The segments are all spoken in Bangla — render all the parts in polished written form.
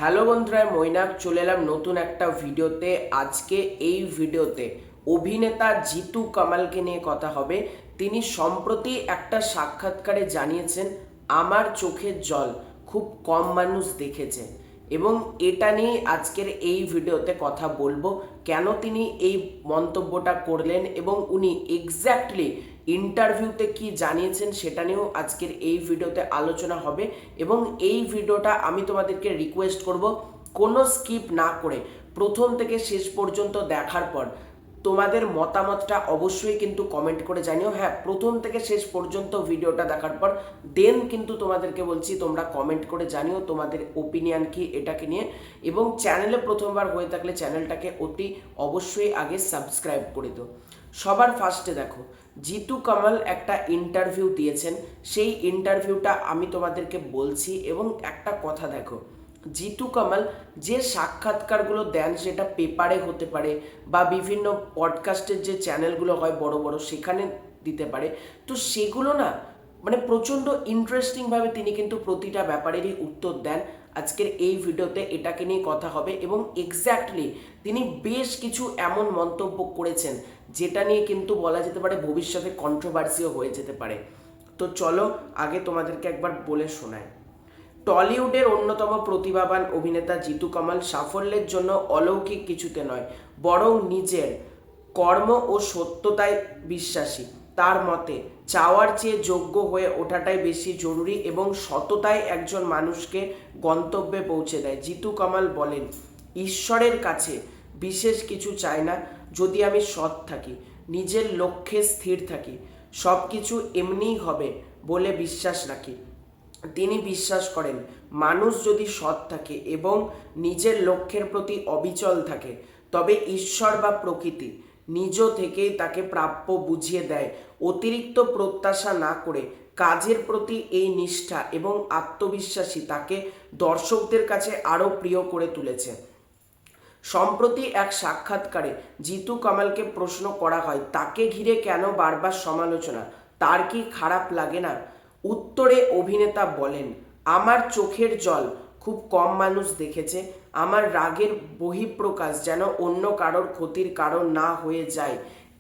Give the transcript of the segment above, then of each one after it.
হ্যালো বন্ধুরা, মৈনাক চলে এলাম নতুন একটা ভিডিওতে। আজকে এই ভিডিওতে অভিনেতা জিতু কামালকে নিয়ে কথা হবে। তিনি সম্প্রতি একটা সাক্ষাৎকারে জানিয়েছেন, আমার চোখের জল খুব কম মানুষ দেখেছে, এবং এটা নিয়ে আজকের এই ভিডিওতে কথা বলবো। কেন তিনি এই মন্তব্যটা করলেন এবং উনি এক্স্যাক্টলি ইন্টারভিউতে কি জানিয়েছেন সেটা নিয়েও আজকের এই ভিডিওতে আলোচনা হবে। এবং এই ভিডিওটা আমি তোমাদেরকে রিকোয়েস্ট করব, কোনো স্কিপ না করে প্রথম থেকে শেষ পর্যন্ত দেখার পর তোমাদের মতামতটা অবশ্যই কিন্তু কমেন্ট করে জানিও। হ্যাঁ, প্রথম থেকে শেষ পর্যন্ত ভিডিওটা দেখার পর দেন কিন্তু তোমাদেরকে বলছি তোমরা কমেন্ট করে জানিও তোমাদের ওপিনিয়ন কি এটাকে নিয়ে। এবং চ্যানেলে প্রথমবার হয়ে থাকলে চ্যানেলটাকে অতি অবশ্যই আগে সাবস্ক্রাইব করে দিও। সবার ফার্স্টে দেখো, জিতু কামাল একটা ইন্টারভিউ দিয়েছেন। সেই ইন্টারভিউটা আমি তোমাদেরকে বলছি এবং একটা কথা দেখো, জিতু কামাল যে সাক্ষাৎকারগুলো দেন সেটা পেপারে হতে পারে বা বিভিন্ন পডকাস্টের যে চ্যানেলগুলো হয় বড় বড় সেখানে দিতে পারে। তো সেগুলো না মানে প্রচণ্ড ইন্টারেস্টিংভাবে তিনি কিন্তু প্রতিটা ব্যাপারেরই উত্তর দেন। আজকের এই ভিডিওতে এটাকে নিয়ে কথা হবে এবং এক্স্যাক্টলি তিনি বেশ কিছু এমন মন্তব্য করেছেন যেটা নিয়ে কিন্তু বলা যেতে পারে ভবিষ্যতে কন্ট্রোভার্সিও হয়ে যেতে পারে। তো চলো আগে তোমাদেরকে একবার বলে শোনাই। টলিউডের অন্যতম প্রতিভাবান অভিনেতা জিতু কামাল সাফল্যের জন্য অলৌকিক কিছুতে নয়, বরং নিজের কর্ম ও সত্যতায় বিশ্বাসী। তার মতে চাওয়ার চেয়ে যোগ্য হয়ে ওঠাটাই বেশি জরুরি এবং সততায় একজন মানুষকে গন্তব্যে পৌঁছে দেয়। জিতু কামাল বলেন, ঈশ্বরের কাছে বিশেষ কিছু চাই না, যদি আমি সৎ থাকি, নিজের লক্ষ্যে স্থির থাকি, সব কিছু এমনিই হবে বলে বিশ্বাস রাখি। তিনি বিশ্বাস করেন, মানুষ যদি সৎ থাকে এবং নিজের লক্ষ্যের প্রতি অবিচল থাকে, তবে ঈশ্বর বা প্রকৃতি নিজ থেকেই তাকে প্রাপ্য বুঝিয়ে দেয়। অতিরিক্ত প্রত্যাশা না করে কাজের প্রতি এই নিষ্ঠা এবং আত্মবিশ্বাসী তাকে দর্শকদের কাছে আরও প্রিয় করে তুলেছে। সম্প্রতি এক সাক্ষাৎকারে জিতু কামালকে প্রশ্ন করা হয়, তাকে ঘিরে কেন বারবার সমালোচনা, তার কি খারাপ লাগে না? উত্তরে অভিনেতা বলেন, আমার চোখের জল খুব কম মানুষ দেখেছে। আমার রাগের বহিঃপ্রকাশ যেন অন্য কারোর ক্ষতির কারণ না হয়ে যায়,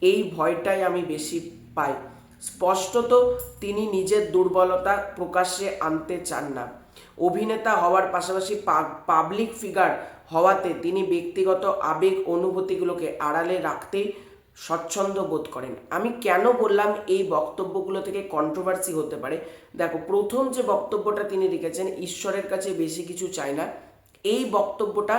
এই ভয়টাই আমি বেশি পাই। স্পষ্টত তিনি নিজের দুর্বলতা প্রকাশ্যে আনতে চান না। অভিনেতা হওয়ার পাশাপাশি পাবলিক ফিগার হওয়াতে তিনি ব্যক্তিগত আবেগ অনুভূতিগুলোকে আড়ালে রাখতেই স্বচ্ছন্দ বোধ করেন। আমি কেন বললাম এই বক্তব্যগুলো থেকে কন্ট্রোভার্সি হতে পারে? দেখো, প্রথম যে বক্তব্যটা তিনি রেখেছেন, ঈশ্বরের কাছে বেশি কিছু চাই না, এই বক্তব্যটা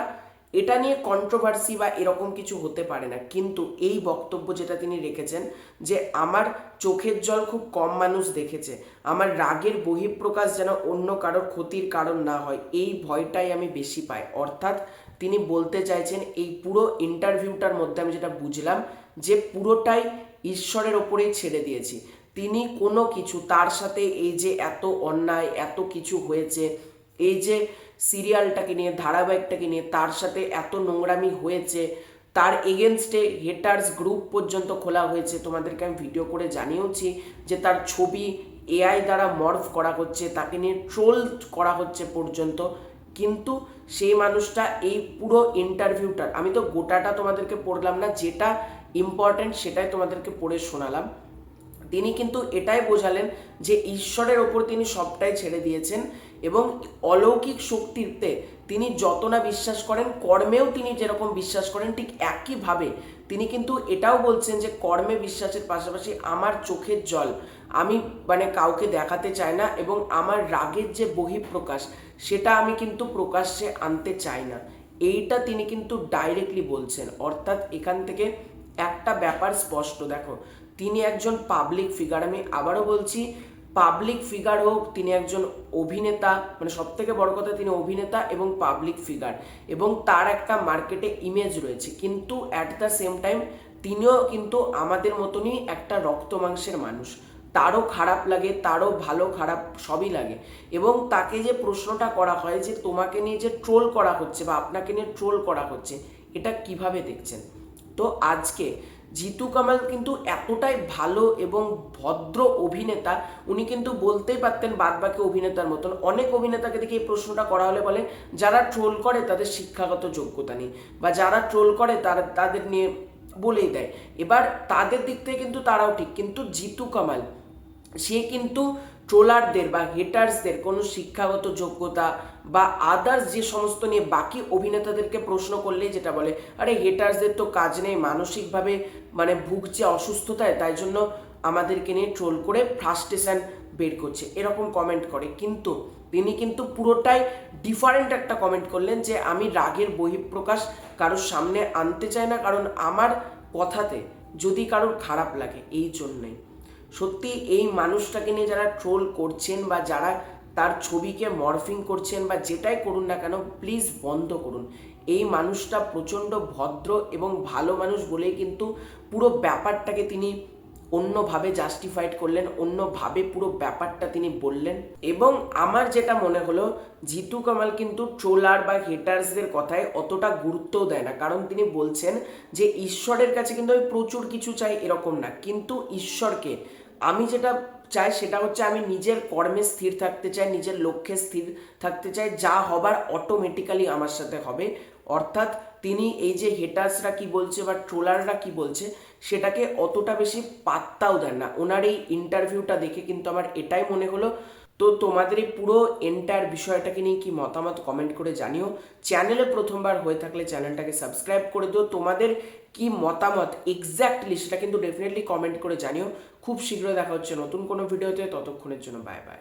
এটা নিয়ে কন্ট্রোভার্সি বা এরকম কিছু হতে পারে না। কিন্তু এই বক্তব্য যেটা তিনি রেখেছেন যে আমার চোখের জল খুব কম মানুষ দেখেছে, আমার রাগের বহিঃপ্রকাশ যেন অন্য কারোর ক্ষতির কারণ না হয়, এই ভয়টাই আমি বেশি পাই। অর্থাৎ তিনি বলতে চাইছেন এই পুরো ইন্টারভিউটার মধ্যে আমি যেটা বুঝলাম যে পুরোটাই ঈশ্বরের ওপরেই ছেড়ে দিয়েছি। তিনি কোনো কিছু তার সাথে এই যে এত অন্যায় এত কিছু হয়েছে, এই যে সিরিয়ালটাকে নিয়ে ধারাবাহিকটাকে নিয়ে তার সাথে এত নোংরামি হয়েছে, তার এগেনস্টে হেটার্স গ্রুপ পর্যন্ত খোলা হয়েছে। তোমাদেরকে আমি ভিডিও করে জানিয়েওছি যে তার ছবি এআই দ্বারা মর্ফ করা হচ্ছে, তাকে নিয়ে ট্রোল করা হচ্ছে পর্যন্ত। কিন্তু সেই মানুষটা এই পুরো ইন্টারভিউটার, আমি তো গোটাটা তোমাদেরকে পড়লাম না, যেটা ইম্পর্টেন্ট সেটাই তোমাদেরকে পড়ে শোনালাম। তিনি কিন্তু এটাই বোঝালেন যে ঈশ্বরের ওপর তিনি সবটাই ছেড়ে দিয়েছেন এবং অলৌকিক শক্তিতে তিনি যত না বিশ্বাস করেন, কর্মেও তিনি যেরকম বিশ্বাস করেন ঠিক একইভাবে তিনি কিন্তু এটাও বলছেন যে কর্মে বিশ্বাসের পাশাপাশি আমার চোখের জল আমি মানে কাউকে দেখাতে চাই না এবং আমার রাগের যে বহিঃপ্রকাশ সেটা আমি কিন্তু প্রকাশ্যে আনতে চাই না, এইটা তিনি কিন্তু ডাইরেক্টলি বলছেন। অর্থাৎ এখান থেকে একটা ব্যাপার স্পষ্ট, দেখো তিনি একজন পাবলিক ফিগার, আমি আবারও বলছি পাবলিক ফিগার হোক, তিনি একজন অভিনেতা, মানে সব থেকে বড় কথা তিনি অভিনেতা এবং পাবলিক ফিগার, এবং তার একটা মার্কেটে ইমেজ রয়েছে। কিন্তু অ্যাট দ্য সেম টাইম তিনিও কিন্তু আমাদের মতনই একটা রক্ত মাংসের মানুষ, তারও খারাপ লাগে, তারও ভালো খারাপ সবই লাগে। এবং তাকে যে প্রশ্নটা করা হয় যে তোমাকে নিয়ে যে ট্রোল করা হচ্ছে বা আপনাকে নিয়ে ট্রোল করা হচ্ছে, এটা কিভাবে দেখছেন? তো আজকে জিতু কামাল কিন্তু এতটাই ভালো এবং ভদ্র অভিনেতা, উনি কিন্তু বলতেই পারতেন বাদবাকি অভিনেতার মতন। অনেক অভিনেতাকে দেখে এই প্রশ্নটা করা হলে বলে যারা ট্রোল করে তাদের শিক্ষাগত যোগ্যতা নেই, বা যারা ট্রোল করে তাদের নিয়ে বলেই দেয়। এবার তাদের দিক থেকে কিন্তু তারাও ঠিক, কিন্তু জিতু কামাল সে কিন্তু ট্রোলারদের বা হেটার্সদের কোনো শিক্ষাগত যোগ্যতা বা আদার্স যে সমস্ত নিয়ে বাকি অভিনেতাদেরকে প্রশ্ন করলেই যেটা বলে, আরে হেটার্সদের তো কাজ নেই, মানসিকভাবে মানে ভুগছে অসুস্থতায়, তাই জন্য আমাদেরকে নিয়ে ট্রোল করে ফ্রাস্ট্রেশন বের করছে, এরকম কমেন্ট করে। কিন্তু তিনি কিন্তু পুরোটাই ডিফারেন্ট একটা কমেন্ট করলেন যে আমি রাগের বহিঃপ্রকাশ কারোর সামনে আনতে চাই না, কারণ আমার কথাতে যদি কারোর খারাপ লাগে, এই জন্যই। সত্যি এই মানুষটাকে নিয়ে যারা ট্রোল করছেন বা যারা তার ছবিকে মরফিং করছেন বা যেটাই করুন না কেন, প্লিজ বন্ধ করুন। এই মানুষটা প্রচণ্ড ভদ্র এবং ভালো মানুষ বলেই কিন্তু পুরো ব্যাপারটাকে তিনি অন্যভাবে জাস্টিফাইড করলেন, অন্যভাবে পুরো ব্যাপারটা তিনি বললেন। এবং আমার যেটা মনে হলো, জিতু কামাল কিন্তু ট্রোলার বা হেটার্সদের কথায় অতটা গুরুত্বও দেয় না, কারণ তিনি বলছেন যে ঈশ্বরের কাছে কিন্তু আমি প্রচুর কিছু চাই এরকম না, কিন্তু ঈশ্বরকে আমি যেটা চাই সেটা হচ্ছে আমি নিজের কর্মে স্থির থাকতে চাই, নিজের লক্ষ্যে স্থির থাকতে চাই, যা হবার অটোমেটিক্যালি আমার সাথে হবে। অর্থাৎ তিনি এই যে হেটার্সরা কি বলছে বা ট্রোলাররা কি বলছে সেটাকে অতটা বেশি পাত্তাও দেন না। ওনার এই ইন্টারভিউটা দেখে কিন্তু আমার এটাই মনে হলো। তো তোমাদের এই পুরো এন্টায়ার বিষয়টাকে নিয়ে কি মতামত কমেন্ট করে জানিও। চ্যানেলে প্রথমবার হয়ে থাকলে চ্যানেলটাকে সাবস্ক্রাইব করে দিও। তোমাদের কি মতামত এক্স্যাক্টলি সেটা কিন্তু ডেফিনেটলি কমেন্ট করে জানিও। খুব শীঘ্রই দেখা হচ্ছে নতুন কোনো ভিডিওতে, ততক্ষণের জন্য বাই বাই।